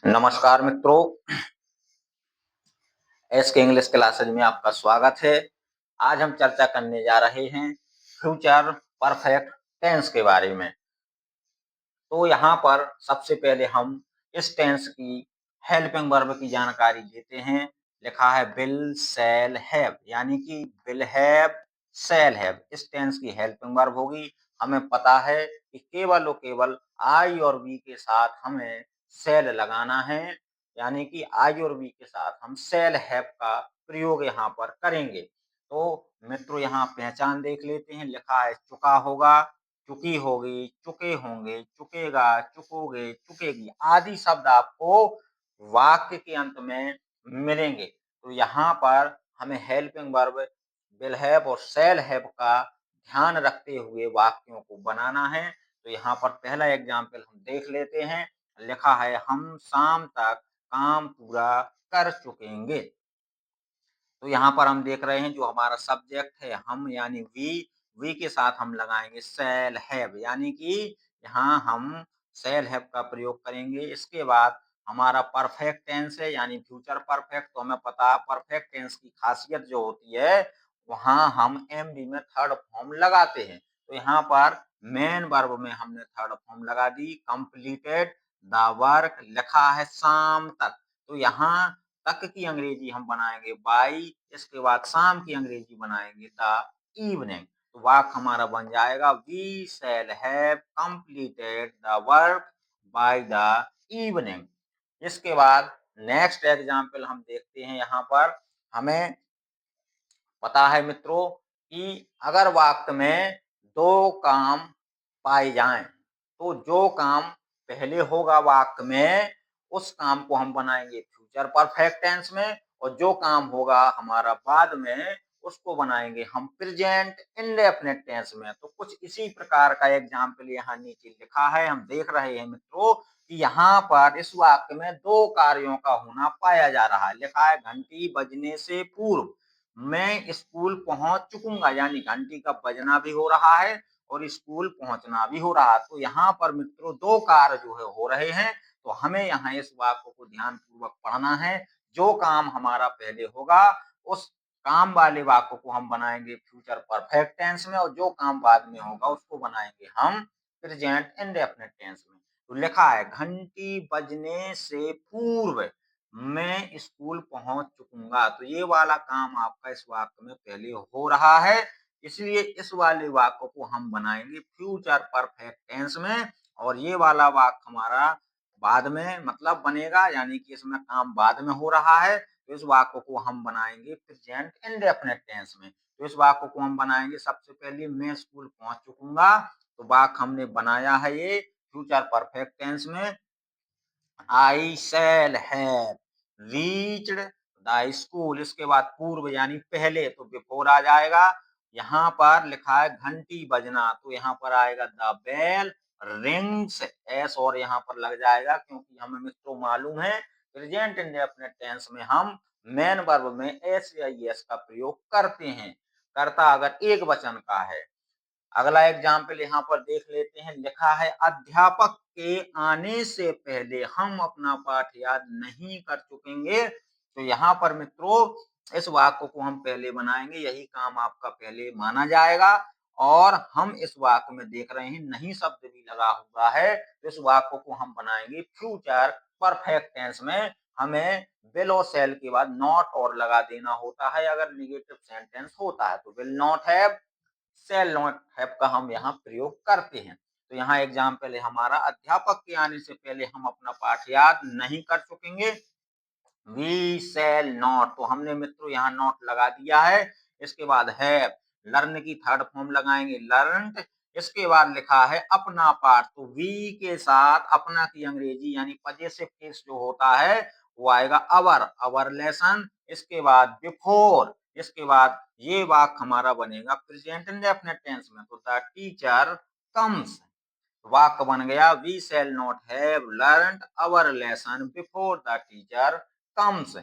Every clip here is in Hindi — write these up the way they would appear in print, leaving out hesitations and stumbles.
नमस्कार मित्रों, एस के इंग्लिश क्लासेज में आपका स्वागत है। आज हम चर्चा करने जा रहे हैं फ्यूचर परफेक्ट टेंस के बारे में। तो यहाँ पर सबसे पहले हम इस टेंस की हेल्पिंग वर्ब की जानकारी लेते हैं। लिखा है विल शैल हैव, यानी कि विल हैव शैल हैव इस टेंस की हेल्पिंग वर्ब होगी। हमें पता है कि केवल और केवल आई और वी के साथ हमें शैल लगाना है, यानी कि आई और वी के साथ हम शैल हैव का प्रयोग यहाँ पर करेंगे। तो मित्रों यहाँ पहचान देख लेते हैं। लिखा है चुका होगा, चुकी होगी, चुके होंगे, चुकेगा, चुकोगे, चुकेगी आदि शब्द आपको वाक्य के अंत में मिलेंगे। तो यहाँ पर हमें हेल्पिंग वर्ब विल हैव और शैल हैव का ध्यान रखते हुए वाक्यों को बनाना है। तो यहाँ पर पहला एग्जाम्पल हम देख लेते हैं। लिखा है हम शाम तक काम पूरा कर चुकेंगे। तो यहाँ पर हम देख रहे हैं जो हमारा सब्जेक्ट है हम यानी वी के साथ हम लगाएंगे शैल हैव, यानी कि यहाँ हम शैल हैव का प्रयोग करेंगे। इसके बाद हमारा परफेक्ट टेंस है यानी फ्यूचर परफेक्ट। तो हमें पता है परफेक्ट टेंस की खासियत जो होती है वहाँ हम एमडी में थर्ड फॉर्म लगाते हैं। तो यहाँ पर मेन वर्ब में हमने थर्ड फॉर्म लगा दी। कंप्लीटेड द वर्क, लिखा है शाम तक। तो यहाँ तक की अंग्रेजी हम बनाएंगे बाई, इसके बाद शाम की अंग्रेजी बनाएंगे द इवनिंग। तो वाक्य हमारा बन जाएगा we shall have completed the work by the evening. इसके बाद नेक्स्ट एग्जाम्पल हम देखते हैं। यहाँ पर हमें पता है मित्रों कि अगर वाक्य में दो काम पाए जाएं तो जो काम पहले होगा वाक्य में उस काम को हम बनाएंगे फ्यूचर परफेक्ट टेंस में, और जो काम होगा हमारा बाद में उसको बनाएंगे हम प्रेजेंट इंडेफिनिट टेंस में। तो कुछ इसी प्रकार का एग्जाम्पल यहाँ नीचे लिखा है। हम देख रहे हैं मित्रों कि यहाँ पर इस वाक्य में दो कार्यों का होना पाया जा रहा है। लिखा है घंटी बजने से पूर्व मैं स्कूल पहुंच चुकूंगा, यानी घंटी का बजना भी हो रहा है और स्कूल पहुंचना भी हो रहा है। तो यहाँ पर मित्रों दो कार्य जो है हो रहे हैं। तो हमें यहाँ इस वाक्य को ध्यान पूर्वक पढ़ना है। जो काम हमारा पहले होगा उस काम वाले वाक्य को हम बनाएंगे फ्यूचर परफेक्ट टेंस में, और जो काम बाद में होगा उसको बनाएंगे हम प्रेजेंट इंडेफिनिट टेंस में। तो लिखा है घंटी बजने से पूर्व मैं स्कूल पहुंच चुकूंगा। तो ये वाला काम आपका इस वाक्य में पहले हो रहा है, इसलिए इस वाले वाक्य को हम बनाएंगे फ्यूचर परफेक्ट टेंस में, और ये वाला वाक्य हमारा बाद में मतलब बनेगा, यानी कि इसमें काम बाद में हो रहा है। तो इस वाक्य को हम बनाएंगे प्रेजेंट इंडेफिनिट टेंस में। तो इस वाक्य को हम बनाएंगे सबसे पहले मैं स्कूल पहुंच चुकूंगा। तो वाक्य हमने बनाया है ये फ्यूचर परफेक्ट टेंस में। I shall have reached the school, इसके बाद पूर्व यानी पहले तो बिफोर आ जाएगा। यहाँ पर लिखा है घंटी बजना, तो यहाँ पर आएगा द बेल रिंग्स, एस और यहाँ पर लग जाएगा क्योंकि हमें मित्रों मालूम है प्रेजेंट इंडेफिनिट टेंस में हम मेन वर्ब में एस या एस का प्रयोग करते हैं, कर्ता अगर एक वचन का है। अगला एग्जाम्पल यहाँ पर देख लेते हैं। लिखा है अध्यापक के आने से पहले हम अपना पाठ याद नहीं कर चुकेंगे। तो यहाँ पर मित्रों इस वाक्य को हम पहले बनाएंगे, यही काम आपका पहले माना जाएगा। और हम इस वाक्य में देख रहे हैं नहीं शब्द भी लगा हुआ है, तो इस वाक्य को हम बनाएंगे फ्यूचर परफेक्ट टेंस में। हमें विल और शैल के बाद नॉट और लगा देना होता है अगर निगेटिव सेंटेंस होता है। तो will not have shell not have का हम यहाँ प्रयोग करते हैं। तो यहाँ एग्जाम्पल है हमारा अध्यापक के आने से पहले हम अपना पाठ याद नहीं कर चुकेंगे। वी शैल नॉट, तो हमने मित्रों यहाँ नॉट लगा दिया है। इसके बाद हैव, लर्न की थर्ड फॉर्म लगाएंगे लर्नड। इसके बाद लिखा है अपना पाठ, तो वी के साथ अपना की अंग्रेजी यानी पजेसिव केस जो होता है वो आएगा अवर लेसन। इसके बाद बिफोर, इसके बाद ये वाक्य हमारा बनेगा प्रेजेंट इंडेफिनिट टेंस में। तो द टीचर कम्स, वाक्य बन गया we shall not have learned our lesson before the teacher comes.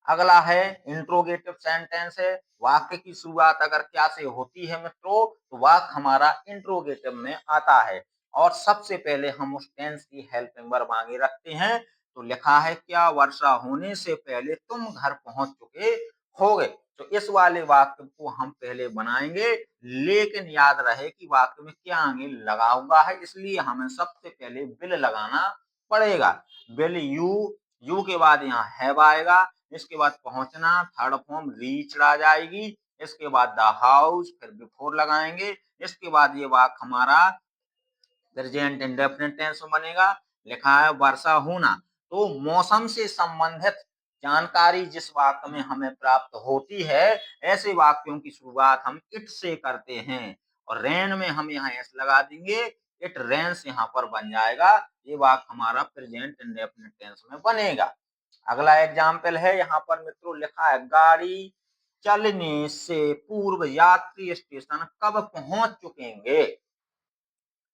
अगला है इंट्रोगेटिव सेंटेंस है। वाक्य की शुरुआत अगर क्या से होती है मित्रों, तो वाक्य हमारा इंट्रोगेटिव में आता है और सबसे पहले हम उस टेंस की हेल्पिंग वर्ब आगे रखते हैं। तो लिखा है क्या वर्षा होने से पहले तुम घर पहुंच चुके होगे। तो इस वाले वाक्य को हम पहले बनाएंगे, लेकिन याद रहे कि वाक्य में क्या आगे लगा हुआ है, इसलिए हमें सबसे पहले विल लगाना पड़ेगा। विल यू के बाद यहाँ हैव आएगा, इसके बाद पहुंचना थर्ड फॉर्म रीच्ड आ जाएगी, इसके बाद द हाउस फिर बिफोर लगाएंगे, इसके बाद ये वाक्य हमारा प्रेजेंट इंडेफिनिट टेंस में बनेगा। लिखा है वर्षा होना, तो मौसम से संबंधित जानकारी जिस वाक्य में हमें प्राप्त होती है, ऐसे वाक्यों की शुरुआत हम इट से करते हैं। और रेन में हम यहाँ एस लगा देंगे, इट रेन्स यहाँ पर बन जाएगा। ये वाक्य हमारा प्रेजेंट इंडेफिनिट टेंस में बनेगा। अगला एग्जाम्पल है, यहाँ पर मित्रों लिखा है गाड़ी चलने से पूर्व यात्री स्टेशन कब पहुंच चुकेंगे।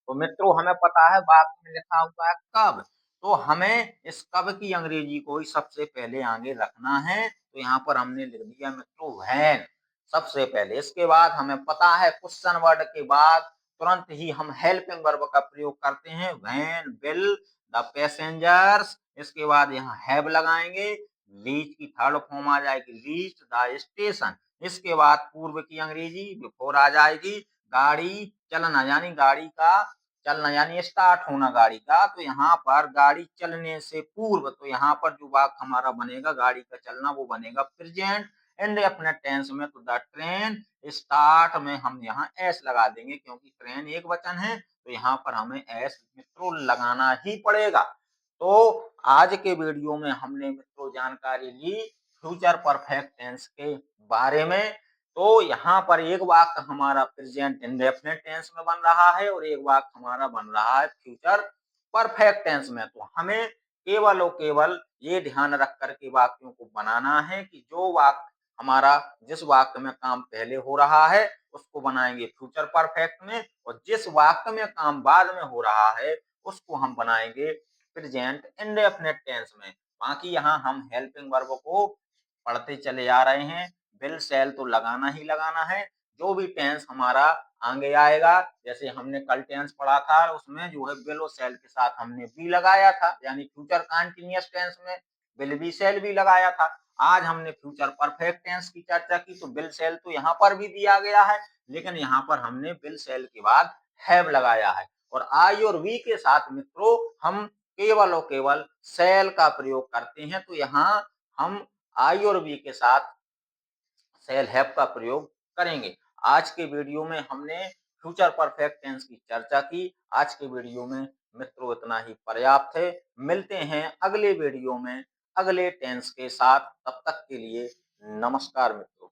तो मित्रों हमें पता है वाक्य में लिखा हुआ है कब, तो हमें इस कब की अंग्रेजी को ही सबसे पहले आगे रखना है। तो यहाँ पर हमने लिख दिया मित्रों व्हेन सबसे पहले। इसके बाद हमें पता है क्वेश्चन वर्ड के बाद तुरंत ही हम हेल्पिंग वर्ब का प्रयोग करते हैं, व्हेन विल द पैसेंजर्स। इसके बाद यहाँ हैव लगाएंगे, रीच की थर्ड फॉर्म आ जाएगी रीच द स्टेशन। इसके बाद पूर्व की अंग्रेजी बिफोर आ जाएगी, गाड़ी चलना यानी गाड़ी का चलना यानी स्टार्ट होना गाड़ी का। तो यहाँ पर गाड़ी चलने से पूर्व, तो यहाँ पर जो वाक्य हमारा बनेगा गाड़ी का चलना वो बनेगा प्रेजेंट इंडेफिनिट टेंस में। तो द ट्रेन स्टार्ट में हम यहाँ एस लगा देंगे, क्योंकि ट्रेन एक वचन है, तो यहाँ पर हमें एस मित्रों लगाना ही पड़ेगा। तो आज के वीडियो में हमने मित्रों जानकारी ली फ्यूचर परफेक्ट टेंस के बारे में। तो यहाँ पर एक वाक्य हमारा प्रेजेंट इंडेफिनिट टेंस में बन रहा है और एक वाक्य हमारा बन रहा है फ्यूचर परफेक्ट टेंस में। तो हमें केवल और केवल ये ध्यान रख करके वाक्यों को बनाना है कि जो वाक्य हमारा जिस वाक्य में काम पहले हो रहा है उसको बनाएंगे फ्यूचर परफेक्ट में, और जिस वाक्य में काम बाद में हो रहा है उसको हम बनाएंगे प्रेजेंट इंडेफिनिट टेंस में। बाकी यहाँ हम हेल्पिंग वर्ब को पढ़ते चले आ रहे हैं। विल शैल तो लगाना ही लगाना है। जो भी टेंस हमारा आगे आएगा, जैसे हमने कल टेंस पढ़ा था उसमें जो है विल और शैल के साथ हमने बी लगाया था, यानी फ्यूचर कंटीन्यूअस टेंस में विल बी शैल भी लगाया था। आज हमने फ्यूचर परफेक्ट टेंस की चर्चा की, तो विल शैल तो यहाँ पर भी दिया गया है, लेकिन यहाँ पर हमने विल शैल के बाद हैव लगाया है। और आई और वी के साथ मित्रों हम केवल और केवल शैल का प्रयोग करते हैं। तो यहाँ हम आई और वी के साथ सेल हैव का प्रयोग करेंगे। आज के वीडियो में हमने फ्यूचर परफेक्ट टेंस की चर्चा की। आज के वीडियो में मित्रों इतना ही पर्याप्त है। मिलते हैं अगले वीडियो में अगले टेंस के साथ, तब तक के लिए नमस्कार मित्रों।